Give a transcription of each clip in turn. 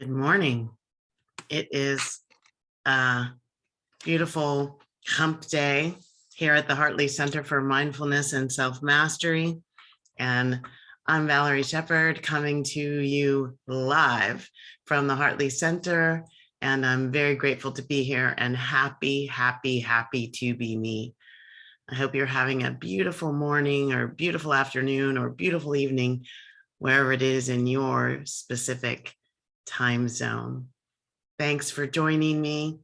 Good morning. It is a beautiful hump day here at the Hartley Center for Mindfulness and Self-Mastery. And I'm Valerie Shepard coming to you live from the Hartley Center. And I'm very grateful to be here and happy to be me. I hope you're having a beautiful morning or beautiful afternoon or beautiful evening, wherever it is in your specific time zone. Thanks for joining me.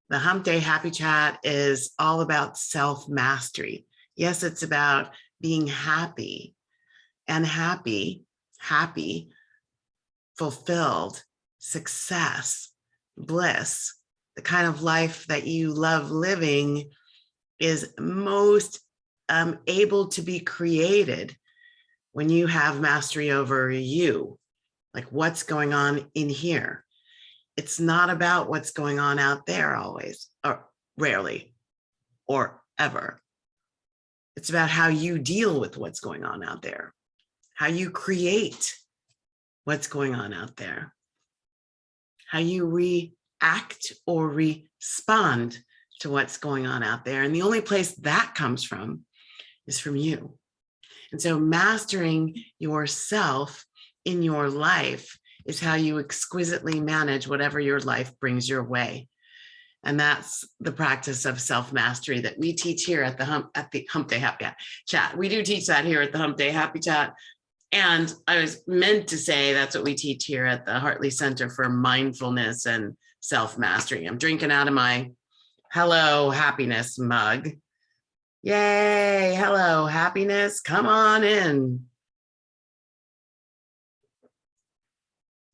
The Hump Day Happy Chat is all about self-mastery. Yes, it's about being happy and happy, fulfilled, success, bliss. The kind of life that you love living is most able to be created when you have mastery over you. Like what's going on in here. It's not about what's going on out there always, or rarely, or ever. It's about how you deal with what's going on out there, how you create what's going on out there, how you react or respond to what's going on out there. And the only place that comes from is from you. And so mastering yourself in your life is how you exquisitely manage whatever your life brings your way. And that's the practice of self-mastery that we teach here at the Hump Day Happy Chat. We do teach that here at the Hump Day Happy Chat. And I was meant to say that's what we teach here at the Hartley Center for Mindfulness and Self-Mastery. I'm drinking out of my Hello Happiness mug. Yay, hello happiness, come on in.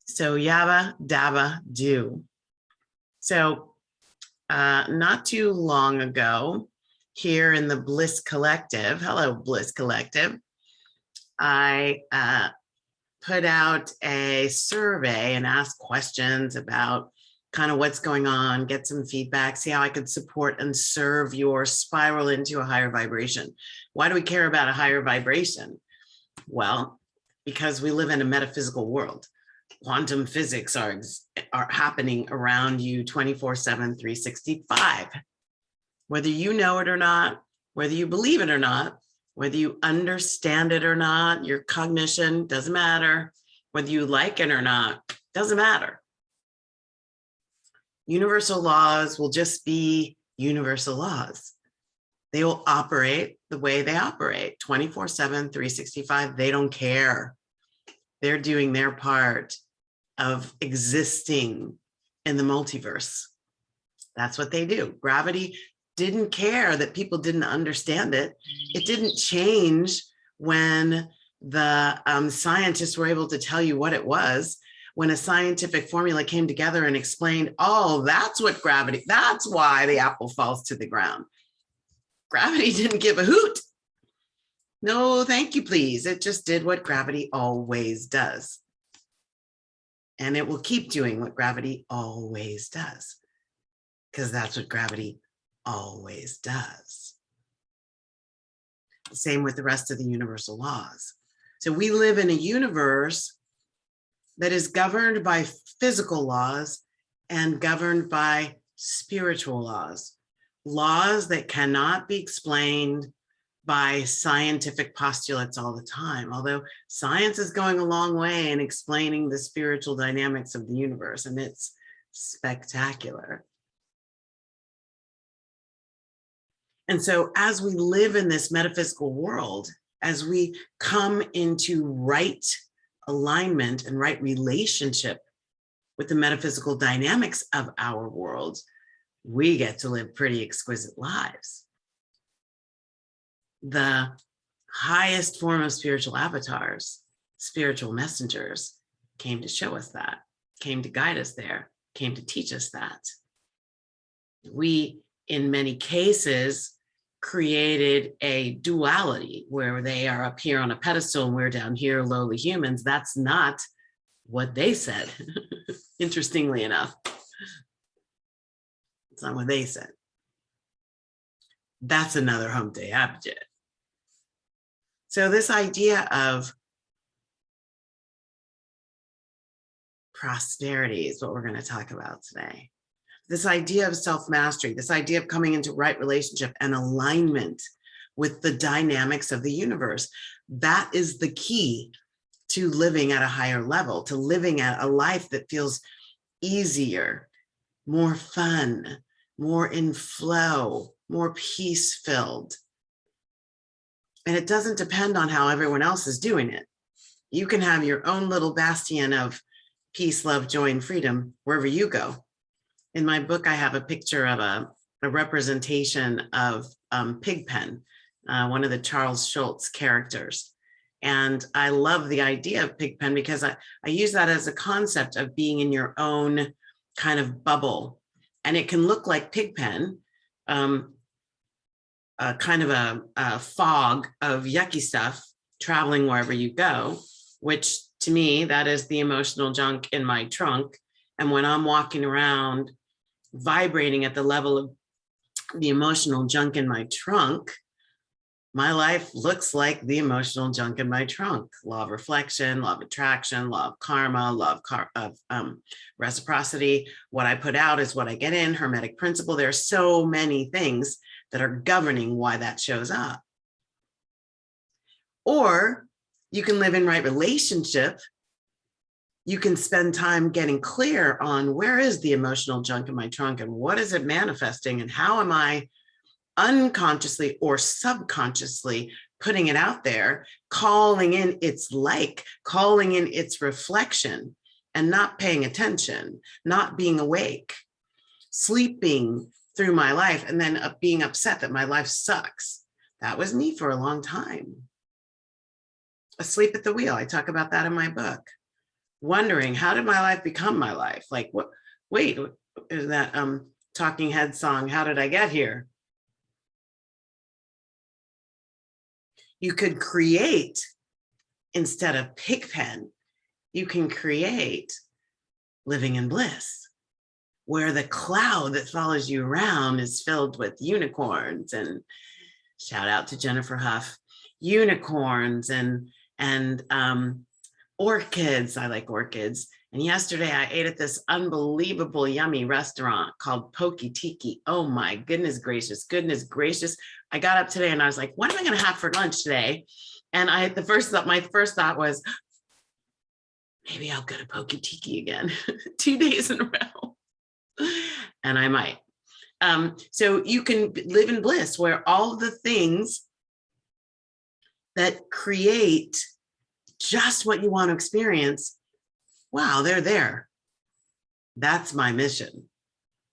So yabba dabba do. So not too long ago, here in the Bliss Collective, hello Bliss Collective, I put out a survey and asked questions about kind of what's going on, get some feedback, see how I could support and serve your spiral into a higher vibration. Why do we care about a higher vibration? Well, because we live in a metaphysical world. Quantum physics are happening around you 24/7, 365. Whether you know it or not, whether you believe it or not, whether you understand it or not, your cognition doesn't matter. Whether you like it or not, doesn't matter. Universal laws will just be universal laws. They will operate the way they operate 24/7, 365. They don't care. They're doing their part of existing in the multiverse. That's what they do. Gravity didn't care that people didn't understand it. It didn't change when the scientists were able to tell you what it was, when a scientific formula came together and explained, oh, that's what gravity, that's why the apple falls to the ground. Gravity didn't give a hoot. No, thank you, please. It just did what gravity always does. And it will keep doing what gravity always does, because that's what gravity always does. The same with the rest of the universal laws. So we live in a universe that is governed by physical laws and governed by spiritual laws, laws that cannot be explained by scientific postulates all the time, although science is going a long way in explaining the spiritual dynamics of the universe, and it's spectacular. And so as we live in this metaphysical world, as we come into right alignment and right relationship with the metaphysical dynamics of our world, we get to live pretty exquisite lives. The highest form of spiritual avatars, spiritual messengers, came to show us that, came to guide us there, came to teach us that. We, in many cases, created a duality where they are up here on a pedestal and we're down here, lowly humans. That's not what they said, interestingly enough. It's not what they said. That's another Hump Day Happy Chat. So this idea of Prosperity is what we're going to talk about today. This idea of self-mastery, this idea of coming into right relationship and alignment with the dynamics of the universe. That is the key to living at a higher level, to living at a life that feels easier, more fun, more in flow, more peace-filled. And it doesn't depend on how everyone else is doing it. You can have your own little bastion of peace, love, joy, and freedom wherever you go. In my book, I have a picture of a representation of Pigpen, one of the Charles Schulz characters. And I love the idea of Pigpen because I use that as a concept of being in your own kind of bubble. And it can look like Pigpen, kind of a fog of yucky stuff traveling wherever you go, which to me, that is the emotional junk in my trunk. And when I'm walking around vibrating at the level of the emotional junk in my trunk, my life looks like the emotional junk in my trunk. Law of reflection, law of attraction, law of karma, law of reciprocity. What I put out is what I get in, Hermetic Principle. There are so many things that are governing why that shows up. Or you can live in right relationship. You can spend time getting clear on where is the emotional junk in my trunk and what is it manifesting and how am I unconsciously or subconsciously putting it out there, calling in its like, calling in its reflection and not paying attention, not being awake, sleeping through my life and then being upset that my life sucks. That was me for a long time. Asleep at the wheel. I talk about that in my book. Wondering, how did my life become my life? Like, what? Wait, is that Talking Head song, How Did I Get Here? You could create, instead of Pigpen, you can create living in bliss, where the cloud that follows you around is filled with unicorns, and shout out to Jennifer Huff, unicorns and orchids. I like orchids. And yesterday I ate at this unbelievable yummy restaurant called Pokey Tiki. Oh my goodness gracious, goodness gracious. I got up today and I was like, what am I going to have for lunch today? And my first thought was, maybe I'll go to Pokey Tiki again 2 days in a row. And I might. So you can live in bliss where all the things that create just what you want to experience, wow, they're there. That's my mission.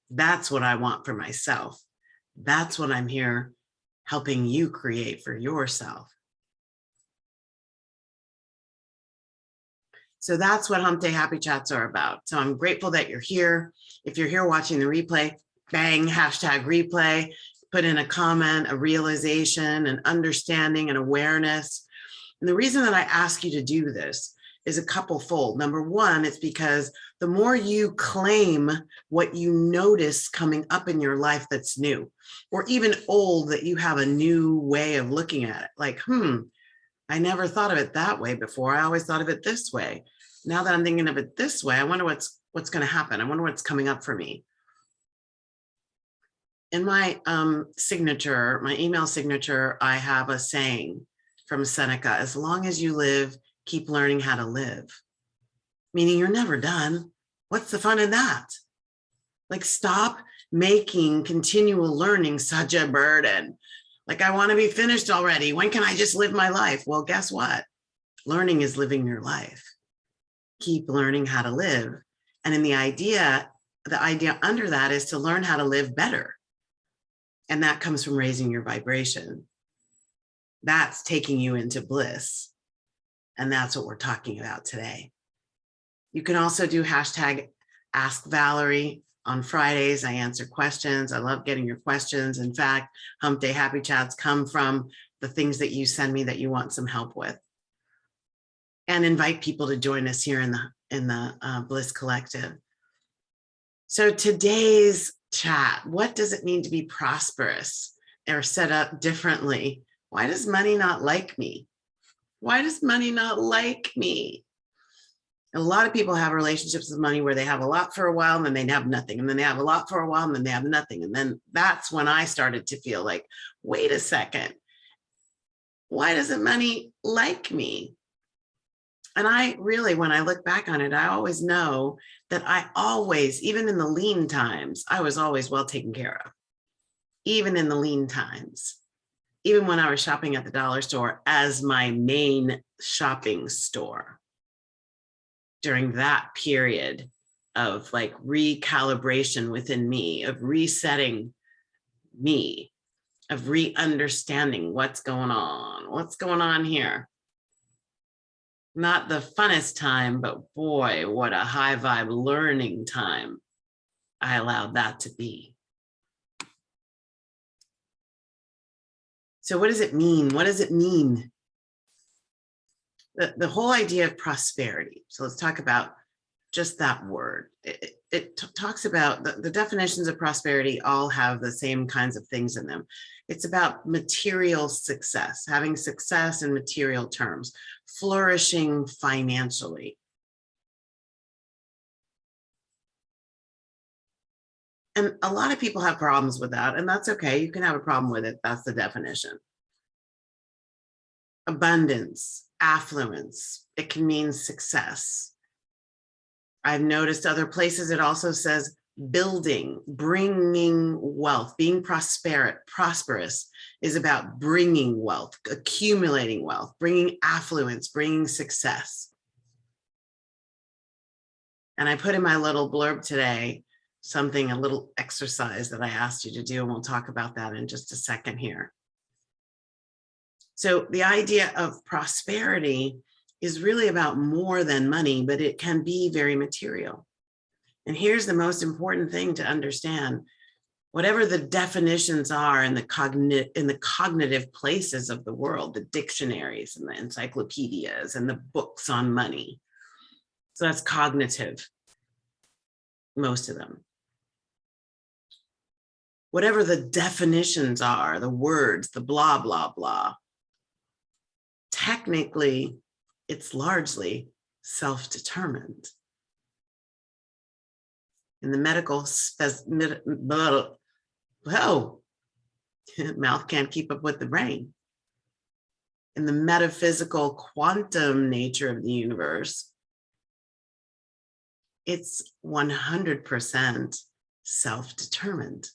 That's what I want for myself. That's what I'm here helping you create for yourself. So that's what Hump Day Happy Chats are about. So I'm grateful that you're here. If you're here watching the replay, bang, hashtag replay, put in a comment, a realization, an understanding, an awareness. And the reason that I ask you to do this is a couple-fold. Number one, it's because the more you claim what you notice coming up in your life that's new, or even old, that you have a new way of looking at it. Like, I never thought of it that way before. I always thought of it this way. Now that I'm thinking of it this way, I wonder what's going to happen. I wonder what's coming up for me. In my signature, my email signature, I have a saying from Seneca: as long as you live, keep learning how to live. Meaning you're never done. What's the fun in that? Like, stop making continual learning such a burden. Like, I want to be finished already. When can I just live my life? Well, guess what? Learning is living your life. Keep learning how to live. And in the idea under that is to learn how to live better. And that comes from raising your vibration. That's taking you into bliss. And that's what we're talking about today. You can also do hashtag Ask Valerie. On Fridays, I answer questions. I love getting your questions. In fact, Hump Day Happy Chats come from the things that you send me that you want some help with. And invite people to join us here in the Bliss Collective. So today's chat, what does it mean to be prosperous, or set up differently? Why does money not like me? Why does money not like me? A lot of people have relationships with money where they have a lot for a while and then they have nothing. And then they have a lot for a while and then they have nothing. And then that's when I started to feel like, wait a second, why doesn't money like me? And I really, when I look back on it, I always know that I always, even in the lean times, I was always well taken care of. Even in the lean times, even when I was shopping at the dollar store as my main shopping store. During that period of like recalibration within me, of resetting me, of re-understanding what's going on here. Not the funnest time, but boy, what a high vibe learning time I allowed that to be. So what does it mean? What does it mean? The whole idea of prosperity. So let's talk about just that word. It talks about the definitions of prosperity all have the same kinds of things in them. It's about material success, having success in material terms, flourishing financially. And a lot of people have problems with that, and that's okay. You can have a problem with it. That's the definition. Abundance, affluence, it can mean success. I've noticed other places it also says building, bringing wealth, being prosperous is about bringing wealth, accumulating wealth, bringing affluence, bringing success. And I put in my little blurb today, a little exercise that I asked you to do, and we'll talk about that in just a second here. So the idea of prosperity is really about more than money, but it can be very material. And here's the most important thing to understand. Whatever the definitions are in the cognitive places of the world, the dictionaries and the encyclopedias and the books on money. So that's cognitive, most of them. Whatever the definitions are, the words, the blah, blah, blah, technically, it's largely self-determined. In the medical, mouth can't keep up with the brain. In the metaphysical quantum nature of the universe, it's 100% self-determined.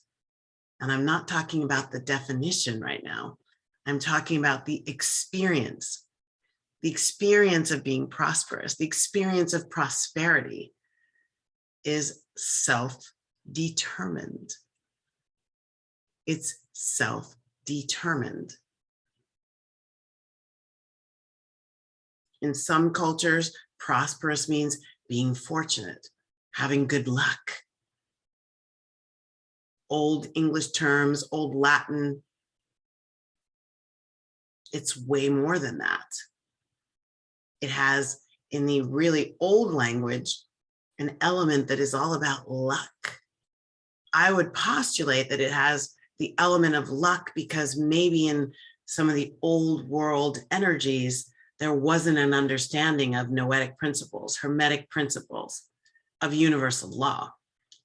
And I'm not talking about the definition right now. I'm talking about the experience of being prosperous, the experience of prosperity is self-determined. It's self-determined. In some cultures, prosperous means being fortunate, having good luck. Old English terms, old Latin, it's way more than that. It has, in the really old language, an element that is all about luck. I would postulate that it has the element of luck because maybe in some of the old world energies, there wasn't an understanding of noetic principles, hermetic principles of universal law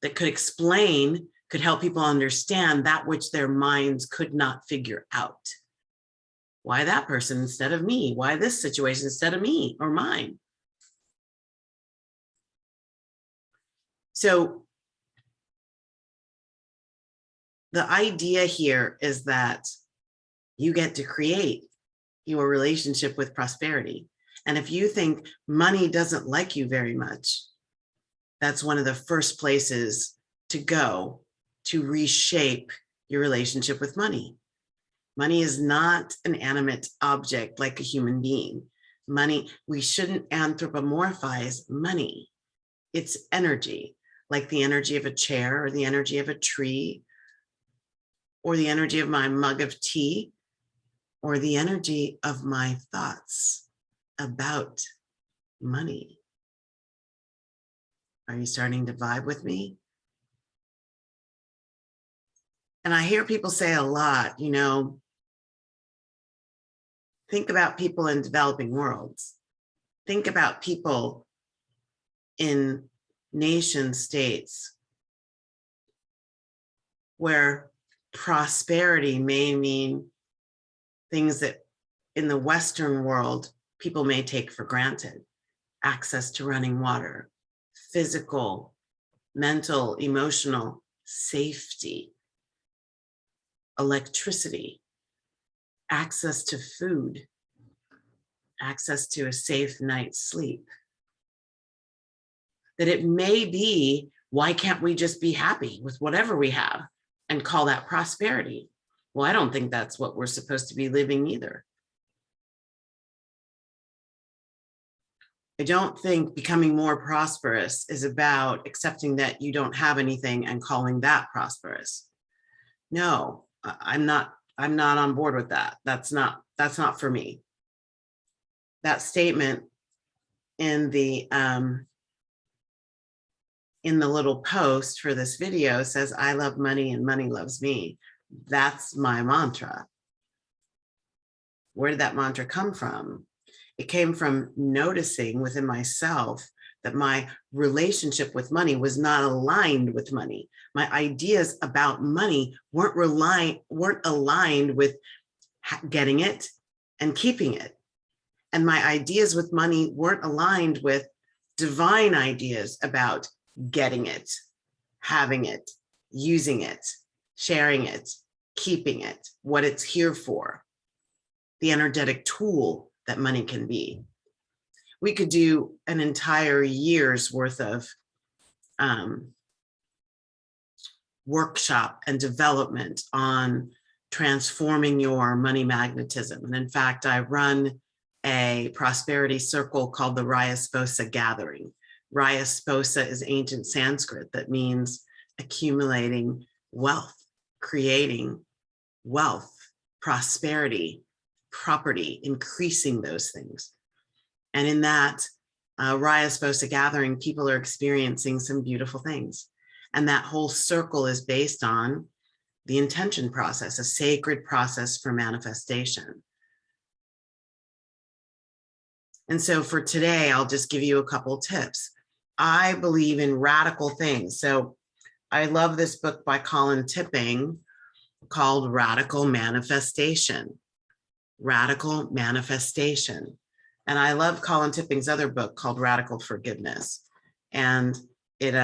that could explain, could help people understand that which their minds could not figure out. Why that person instead of me? Why this situation instead of me or mine? So the idea here is that you get to create your relationship with prosperity. And if you think money doesn't like you very much, that's one of the first places to go to reshape your relationship with money. Money is not an animate object like a human being. Money, we shouldn't anthropomorphize money. It's energy, like the energy of a chair or the energy of a tree or the energy of my mug of tea or the energy of my thoughts about money. Are you starting to vibe with me? And I hear people say a lot, you know, think about people in developing worlds. Think about people in nation states where prosperity may mean things that in the Western world people may take for granted: access to running water, physical, mental, emotional safety, electricity, access to food, access to a safe night's sleep. That it may be, why can't we just be happy with whatever we have and call that prosperity? Well, I don't think that's what we're supposed to be living either. I don't think becoming more prosperous is about accepting that you don't have anything and calling that prosperous. No, I'm not on board with that. That's not for me. That statement in the little post for this video says, I love money and money loves me. That's my mantra. Where did that mantra come from? It came from noticing within myself that my relationship with money was not aligned with money. My ideas about money weren't aligned with getting it and keeping it. And my ideas with money weren't aligned with divine ideas about getting it, having it, using it, sharing it, keeping it, what it's here for, the energetic tool that money can be. We could do an entire year's worth of workshop and development on transforming your money magnetism. And in fact, I run a prosperity circle called the Raya Sposa Gathering. Raya Sposa is ancient Sanskrit that means accumulating wealth, creating wealth, prosperity, property, increasing those things. And in that Raya Sposa Gathering, people are experiencing some beautiful things. And that whole circle is based on the intention process, a sacred process for manifestation. And so for today, I'll just give you a couple tips. I believe in radical things. So I love this book by Colin Tipping called Radical Manifestation. Radical Manifestation. And I love Colin Tipping's other book called Radical Forgiveness. And it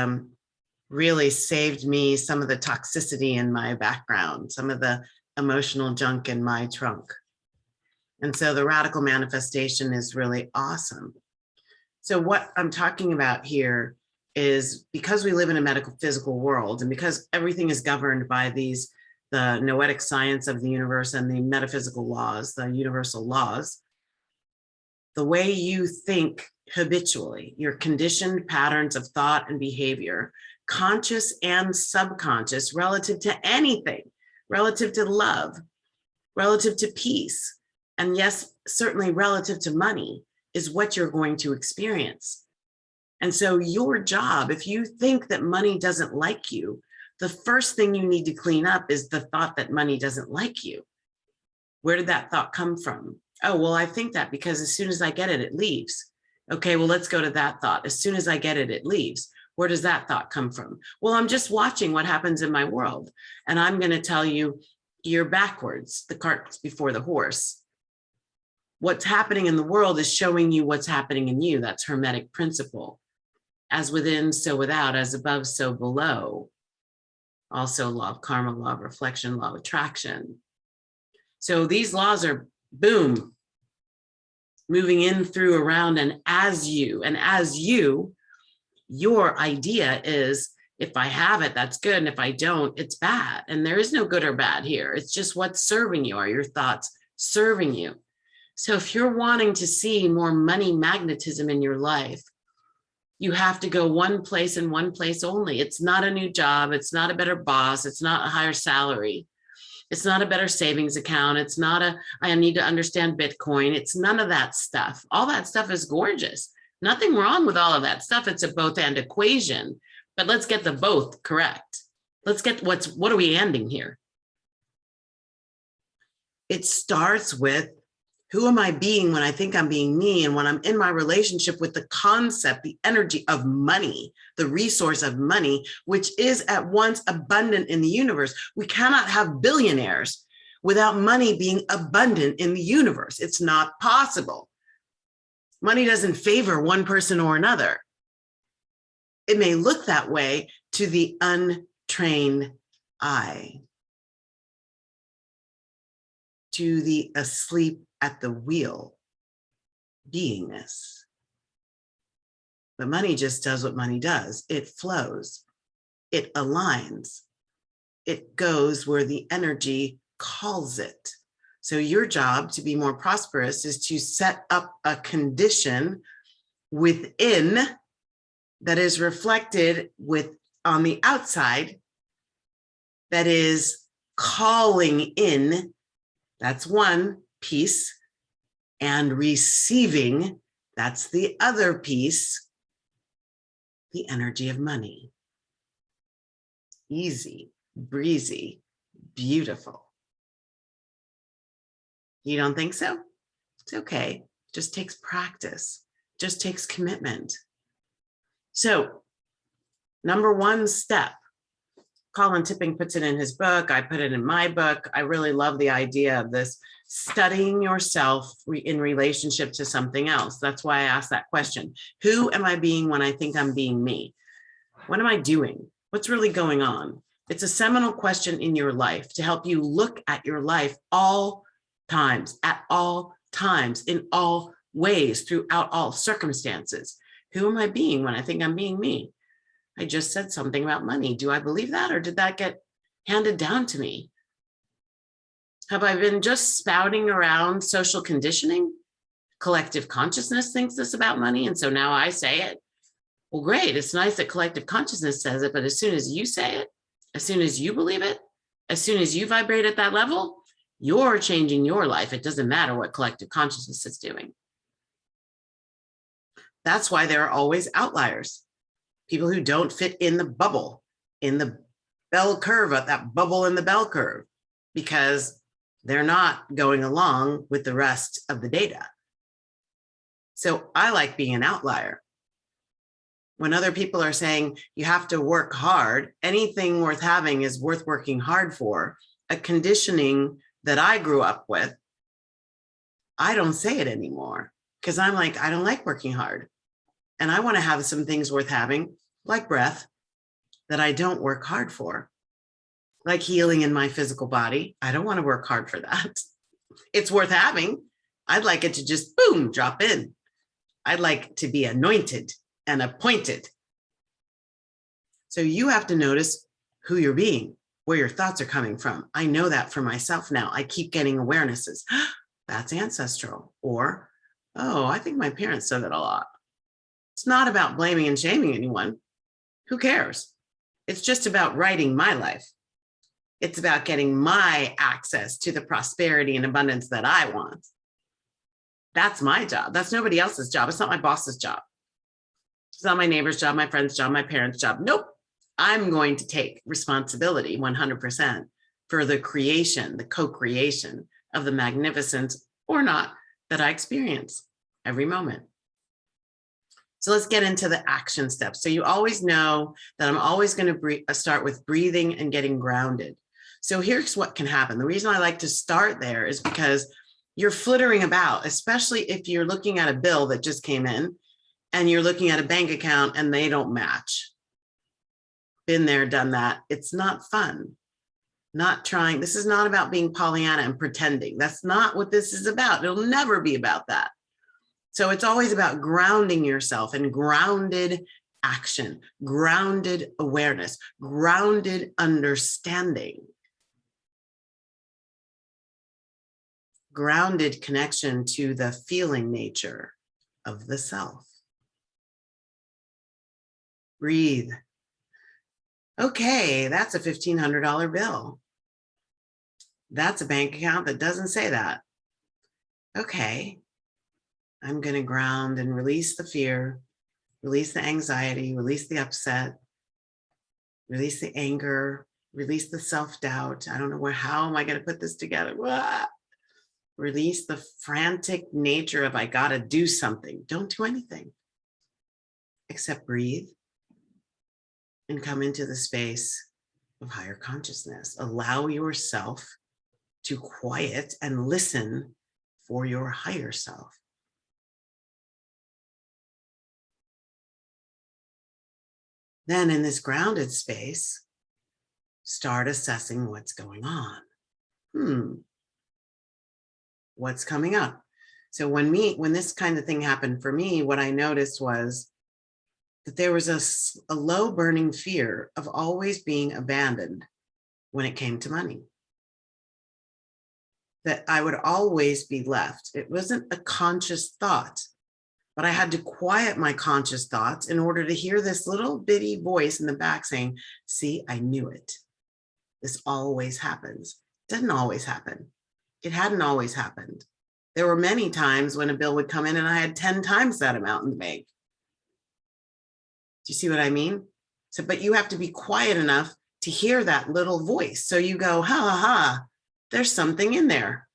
really saved me some of the toxicity in my background, some of the emotional junk in my trunk. And so the radical manifestation is really awesome. So what I'm talking about here is, because we live in a medical physical world, and because everything is governed by the noetic science of the universe and the metaphysical laws, the universal laws, the way you think habitually, your conditioned patterns of thought and behavior, conscious and subconscious, relative to anything, relative to love, relative to peace, and yes, certainly relative to money, is what you're going to experience. And so your job, if you think that money doesn't like you, the first thing you need to clean up is the thought that money doesn't like you. Where did that thought come from? Oh, well, I think that because as soon as I get it, it leaves. Okay, well, let's go to that thought. As soon as I get it, it leaves. Where does that thought come from? Well, I'm just watching what happens in my world. And I'm going to tell you, you're backwards. The cart's before the horse. What's happening in the world is showing you what's happening in you. That's Hermetic Principle. As within, so without, as above, so below. Also law of karma, law of reflection, law of attraction. So these laws are, boom, moving in, through, around, and as you. And as you, your idea is, if I have it, that's good. And if I don't, it's bad. And there is no good or bad here. It's just what's serving you. Are your thoughts serving you? So if you're wanting to see more money magnetism in your life, you have to go one place and one place only. It's not a new job. It's not a better boss. It's not a higher salary. It's not a better savings account. It's not I need to understand Bitcoin. It's none of that stuff. All that stuff is gorgeous. Nothing wrong with all of that stuff. It's a both and equation, but let's get the both correct. Let's get what are we ending here? It starts with Who am I being when I think I'm being me? And when I'm in my relationship with the concept, the energy of money, the resource of money, which is at once abundant in the universe. We cannot have billionaires without money being abundant in the universe. It's not possible. Money doesn't favor one person or another. It may look that way to the untrained eye, to the asleep at the wheel beingness. But money just does what money does. It flows, it aligns, it goes where the energy calls it. So your job to be more prosperous is to set up a condition within that is reflected on the outside, that is calling in. That's one piece. And receiving, that's the other piece, the energy of money. Easy, breezy, beautiful. You don't think so? It's okay. Just takes practice, just takes commitment. So, number one step, Colin Tipping puts it in his book. I put it in my book. I really love the idea of this studying yourself in relationship to something else. That's why I asked that question. Who am I being when I think I'm being me? What am I doing? What's really going on? It's a seminal question in your life to help you look at your life all times, at all times, in all ways, throughout all circumstances. Who am I being when I think I'm being me? I just said something about money. Do I believe that, or did that get handed down to me? Have I been just spouting around social conditioning? Collective consciousness thinks this about money, and so now I say it. Well, great. It's nice that collective consciousness says it, but as soon as you say it, as soon as you believe it, as soon as you vibrate at that level, you're changing your life. It doesn't matter what collective consciousness is doing. That's why there are always outliers. People who don't fit in the bubble, in the bell curve, at that bubble in the bell curve, because they're not going along with the rest of the data. So I like being an outlier. When other people are saying you have to work hard, anything worth having is worth working hard for, a conditioning that I grew up with, I don't say it anymore because I'm like, I don't like working hard. And I want to have some things worth having, like breath, that I don't work hard for. Like healing in my physical body. I don't want to work hard for that. It's worth having. I'd like it to just boom, drop in. I'd like to be anointed and appointed. So you have to notice who you're being, where your thoughts are coming from. I know that for myself now. I keep getting awarenesses. That's ancestral. Or, oh, I think my parents said that a lot. It's not about blaming and shaming anyone. Who cares? It's just about writing my life. It's about getting my access to the prosperity and abundance that I want. That's my job. That's nobody else's job. It's not my boss's job. It's not my neighbor's job, my friend's job, my parents' job. Nope. I'm going to take responsibility 100% for the creation, the co-creation of the magnificence or not that I experience every moment. So let's get into the action steps. So you always know that I'm always going to start with breathing and getting grounded. So here's what can happen. The reason I like to start there is because you're flittering about, especially if you're looking at a bill that just came in and you're looking at a bank account and they don't match. Been there, done that. It's not fun. Not trying. This is not about being Pollyanna and pretending. That's not what this is about. It'll never be about that. So it's always about grounding yourself and grounded action, grounded awareness, grounded understanding, grounded connection to the feeling nature of the self. Breathe. Okay, that's a $1,500 bill. That's a bank account that doesn't say that. Okay, I'm going to ground and release the fear, release the anxiety, release the upset, release the anger, release the self-doubt. I don't know how am I going to put this together? Release the frantic nature of I gotta do something. Don't do anything except breathe and come into the space of higher consciousness. Allow yourself to quiet and listen for your higher self. Then in this grounded space, start assessing what's going on. What's coming up? So when this kind of thing happened for me, what I noticed was that there was a low burning fear of always being abandoned when it came to money. That I would always be left. It wasn't a conscious thought, but I had to quiet my conscious thoughts in order to hear this little bitty voice in the back saying, see, I knew it. This always happens. It didn't always happen. It hadn't always happened. There were many times when a bill would come in and I had 10 times that amount in the bank. Do you see what I mean? So, but you have to be quiet enough to hear that little voice. So you go, ha, ha, ha, there's something in there.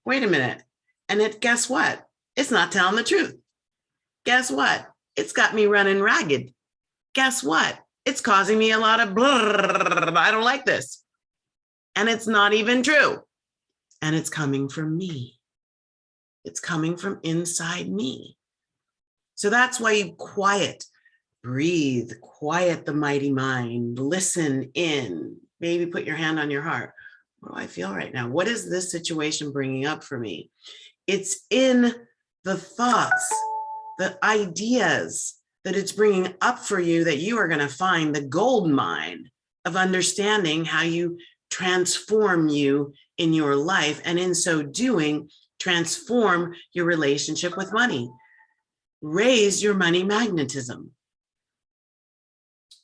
Wait a minute. And guess what? It's not telling the truth. Guess what? It's got me running ragged. Guess what? It's causing me a lot of blah. I don't like this. And it's not even true. And it's coming from me. It's coming from inside me. So that's why you quiet, breathe, quiet the mighty mind, listen in, maybe put your hand on your heart. What do I feel right now? What is this situation bringing up for me? It's in the thoughts, the ideas that it's bringing up for you that you are going to find the gold mine of understanding how you transform you in your life. And in so doing, transform your relationship with money. Raise your money magnetism.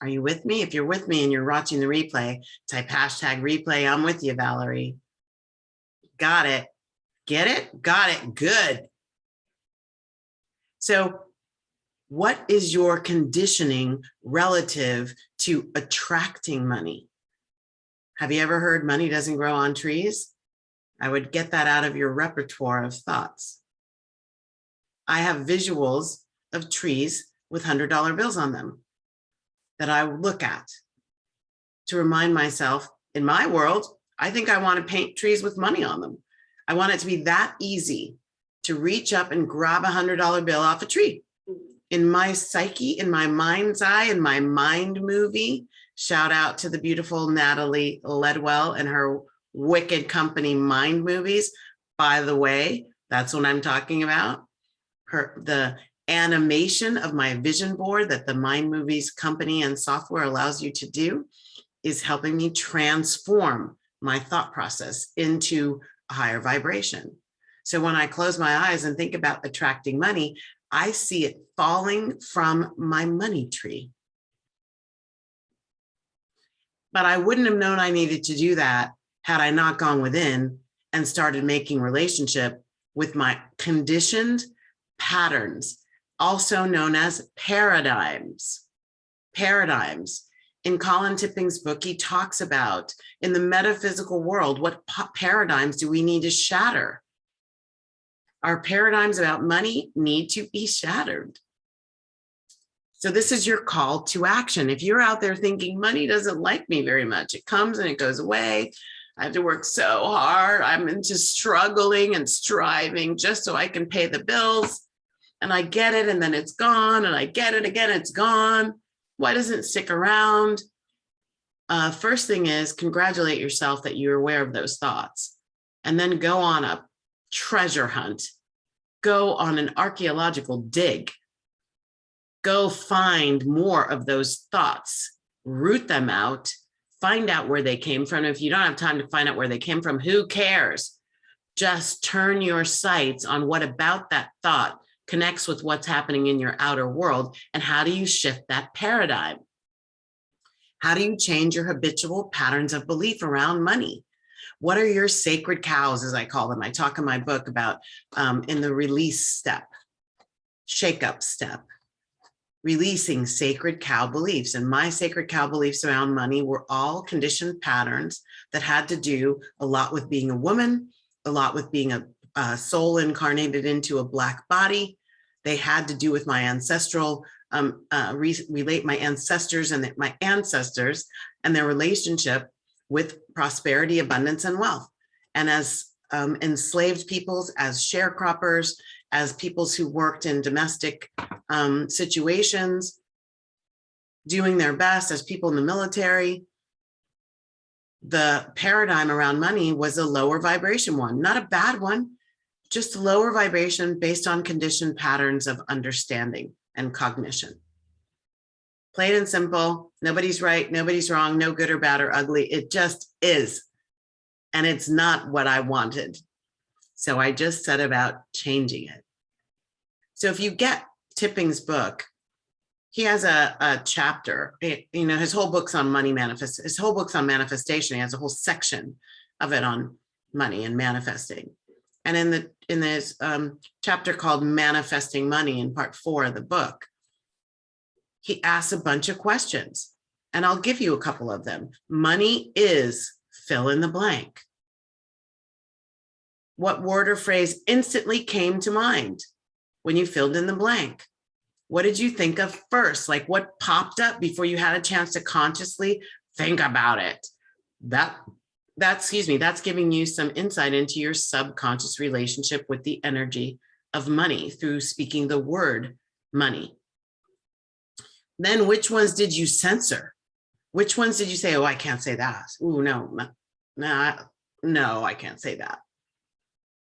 Are you with me? If you're with me and you're watching the replay, type hashtag replay. I'm with you, Valerie. Got it. Get it? Got it. Good. So what is your conditioning relative to attracting money? Have you ever heard money doesn't grow on trees? I would get that out of your repertoire of thoughts. I have visuals of trees with $100 bills on them that I look at to remind myself, in my world, I think I want to paint trees with money on them. I want it to be that easy to reach up and grab $100 bill off a tree. In my psyche, in my mind's eye, in my mind movie, shout out to the beautiful Natalie Ledwell and her Wicked Company mind movies. By the way, that's what I'm talking about. The animation of my vision board that the mind movies company and software allows you to do is helping me transform my thought process into a higher vibration. So when I close my eyes and think about attracting money, I see it falling from my money tree. But I wouldn't have known I needed to do that had I not gone within and started making relationship with my conditioned patterns, also known as paradigms. Paradigms. In Colin Tipping's book, he talks about in the metaphysical world, what paradigms do we need to shatter? Our paradigms about money need to be shattered. So this is your call to action. If you're out there thinking money doesn't like me very much, it comes and it goes away. I have to work so hard. I'm into struggling and striving just so I can pay the bills. And I get it, and then it's gone, and I get it again, it's gone. Why doesn't it stick around? First thing is congratulate yourself that you're aware of those thoughts, and then go on a treasure hunt. Go on an archaeological dig. Go find more of those thoughts, root them out, find out where they came from. If you don't have time to find out where they came from, who cares? Just turn your sights on what about that thought connects with what's happening in your outer world, and how do you shift that paradigm? How do you change your habitual patterns of belief around money? What are your sacred cows, as I call them? I talk in my book about in the release step, shake-up step, releasing sacred cow beliefs. And my sacred cow beliefs around money were all conditioned patterns that had to do a lot with being a woman, a lot with being a soul incarnated into a Black body. They had to do with my ancestral, relate my ancestors and my ancestors and their relationship with prosperity, abundance, and wealth. And as enslaved peoples, as sharecroppers, as peoples who worked in domestic situations, doing their best, as people in the military, the paradigm around money was a lower vibration one, not a bad one, just a lower vibration based on conditioned patterns of understanding and cognition. Plain and simple, nobody's right, nobody's wrong, no good or bad or ugly, it just is. And it's not what I wanted. So I just set about changing it. So if you get Tipping's book, he has a chapter, you know, his whole book's on money manifest. His whole book's on manifestation. He has a whole section of it on money and manifesting. And in this chapter called Manifesting Money in part 4 of the book, he asks a bunch of questions, and I'll give you a couple of them. Money is fill in the blank. What word or phrase instantly came to mind when you filled in the blank? What did you think of first? Like what popped up before you had a chance to consciously think about it? That's giving you some insight into your subconscious relationship with the energy of money through speaking the word money. Then which ones did you censor? Which ones did you say, oh, I can't say that. Ooh, no, I can't say that.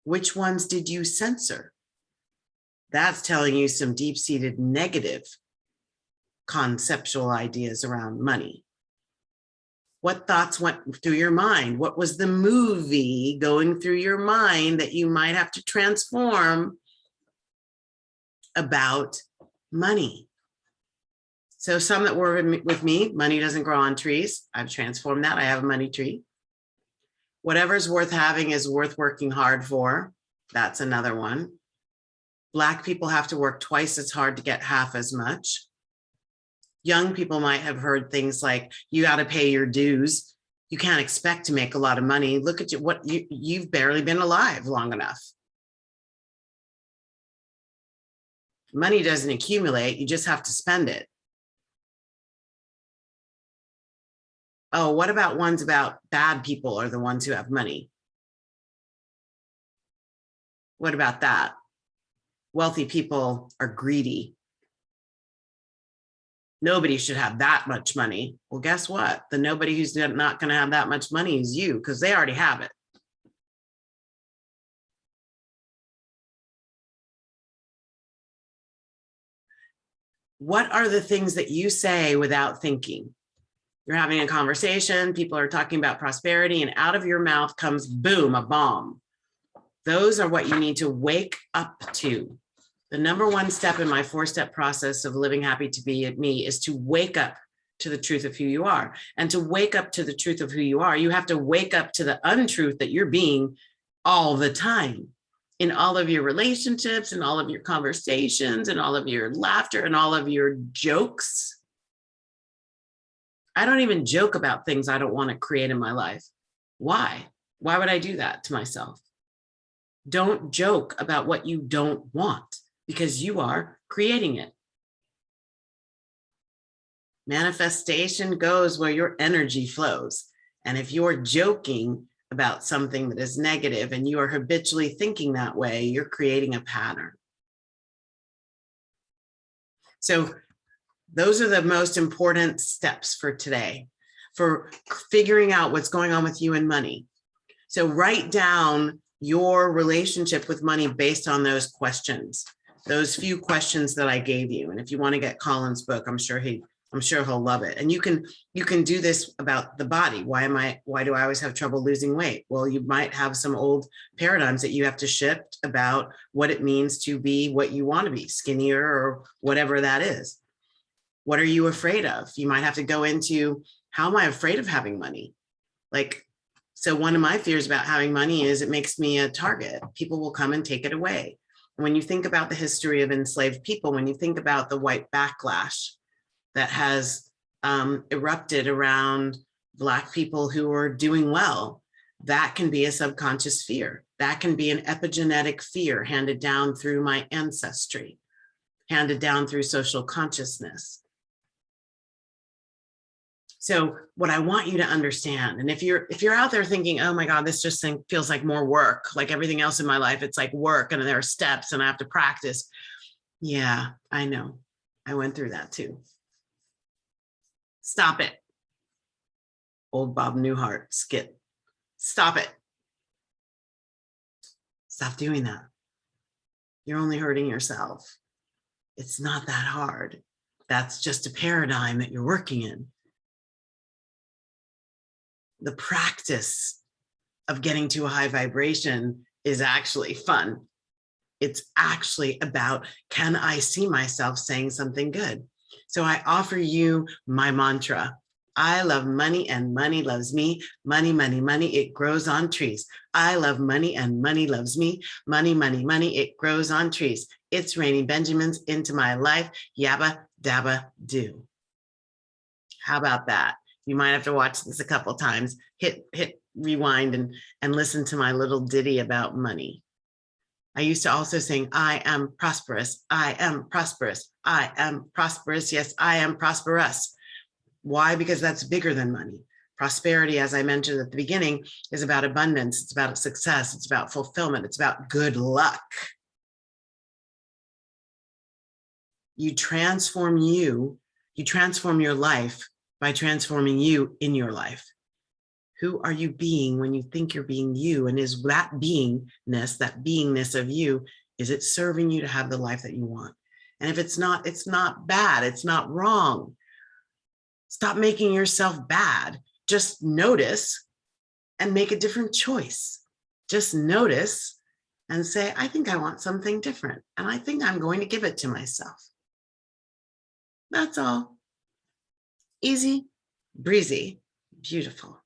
Which ones did you censor? That's telling you some deep-seated negative conceptual ideas around money. What thoughts went through your mind? What was the movie going through your mind that you might have to transform about money? So some that were with me, money doesn't grow on trees. I've transformed that. I have a money tree. Whatever's worth having is worth working hard for. That's another one. Black people have to work twice as hard to get half as much. Young people might have heard things like, you got to pay your dues. You can't expect to make a lot of money. Look at you, you've barely been alive long enough. Money doesn't accumulate, you just have to spend it. Oh, what about ones about bad people are the ones who have money? What about that? Wealthy people are greedy. Nobody should have that much money. Well, guess what? The nobody who's not going to have that much money is you, because they already have it. What are the things that you say without thinking? You're having a conversation, people are talking about prosperity, and out of your mouth comes, boom, a bomb. Those are what you need to wake up to. The number one step in my 4-step process of living happy to be me is to wake up to the truth of who you are. And to wake up to the truth of who you are, you have to wake up to the untruth that you're being all the time, in all of your relationships, in all of your conversations, and all of your laughter, and all of your jokes. I don't even joke about things I don't want to create in my life. Why? Why would I do that to myself? Don't joke about what you don't want, because you are creating it. Manifestation goes where your energy flows. And if you're joking about something that is negative and you are habitually thinking that way, you're creating a pattern. So those are the most important steps for today, for figuring out what's going on with you and money. So write down your relationship with money based on those questions, those few questions that I gave you. And if you want to get Colin's book, I'm sure he'll love it. And you can do this about the body. Why do I always have trouble losing weight? Well, you might have some old paradigms that you have to shift about what it means to be what you want to be, skinnier or whatever that is. What are you afraid of? You might have to go into, how am I afraid of having money? So one of my fears about having money is it makes me a target. People will come and take it away. And when you think about the history of enslaved people, when you think about the white backlash that has erupted around Black people who are doing well, That can be a subconscious fear. That can be an epigenetic fear handed down through my ancestry, handed down through social consciousness. So what I want you to understand, and if you're out there thinking, oh my God, this just feels like more work, like everything else in my life, it's like work and there are steps and I have to practice. Yeah, I know. I went through that too. Stop it. Old Bob Newhart skit. Stop it. Stop doing that. You're only hurting yourself. It's not that hard. That's just a paradigm that you're working in. The practice of getting to a high vibration is actually fun. It's actually about, can I see myself saying something good? So I offer you my mantra. I love money and money loves me. Money, money, money, it grows on trees. I love money and money loves me. Money, money, money, it grows on trees. It's raining Benjamins into my life. Yabba dabba do. How about that? You might have to watch this a couple times. Hit rewind and listen to my little ditty about money. I used to also sing, I am prosperous. I am prosperous. I am prosperous. Yes, I am prosperous. Why? Because that's bigger than money. Prosperity, as I mentioned at the beginning, is about abundance. It's about success. It's about fulfillment. It's about good luck. You transform your life by transforming you in your life. Who are you being when you think you're being you? And is that beingness of you, is it serving you to have the life that you want? And if it's not bad. It's not wrong. Stop making yourself bad. Just notice and make a different choice. Just notice and say, I think I want something different. And I think I'm going to give it to myself. That's all. Easy, breezy, beautiful.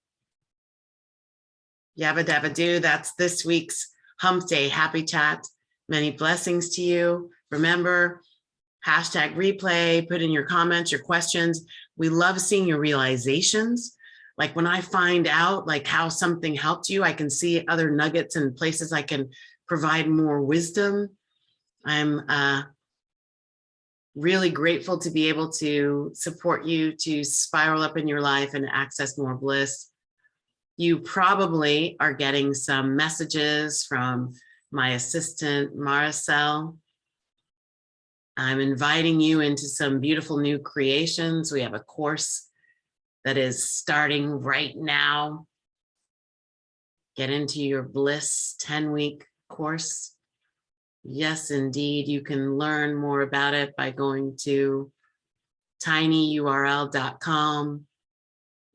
Yabba dabba do. That's this week's Hump Day Happy Chat. Many blessings to you. Remember, hashtag replay, put in your comments, your questions. We love seeing your realizations. Like when I find out like how something helped you, I can see other nuggets and places I can provide more wisdom. I'm really grateful to be able to support you to spiral up in your life and access more bliss. You probably are getting some messages from my assistant, Maricel. I'm inviting you into some beautiful new creations. We have a course that is starting right now. Get into your Bliss 10-week course. Yes, indeed. You can learn more about it by going to tinyurl.com,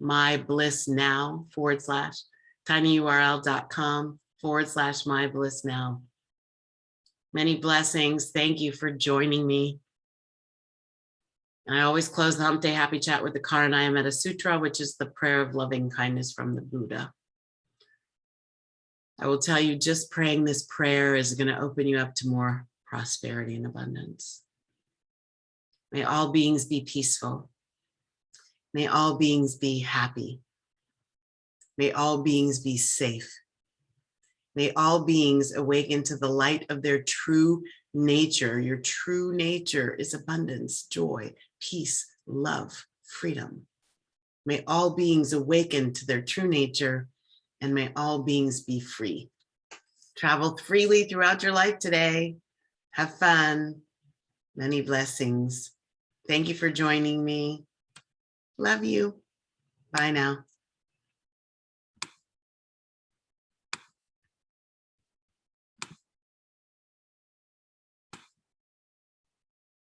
myblissnow / tinyurl.com / myblissnow. Many blessings. Thank you for joining me. And I always close the Hump Day Happy Chat with the Karanaya Metta Sutra, which is the prayer of loving kindness from the Buddha. I will tell you, just praying this prayer is going to open you up to more prosperity and abundance. May all beings be peaceful. May all beings be happy. May all beings be safe. May all beings awaken to the light of their true nature. Your true nature is abundance, joy, peace, love, freedom. May all beings awaken to their true nature, and may all beings be free. Travel freely throughout your life today. Have fun. Many blessings. Thank you for joining me. Love you. Bye now.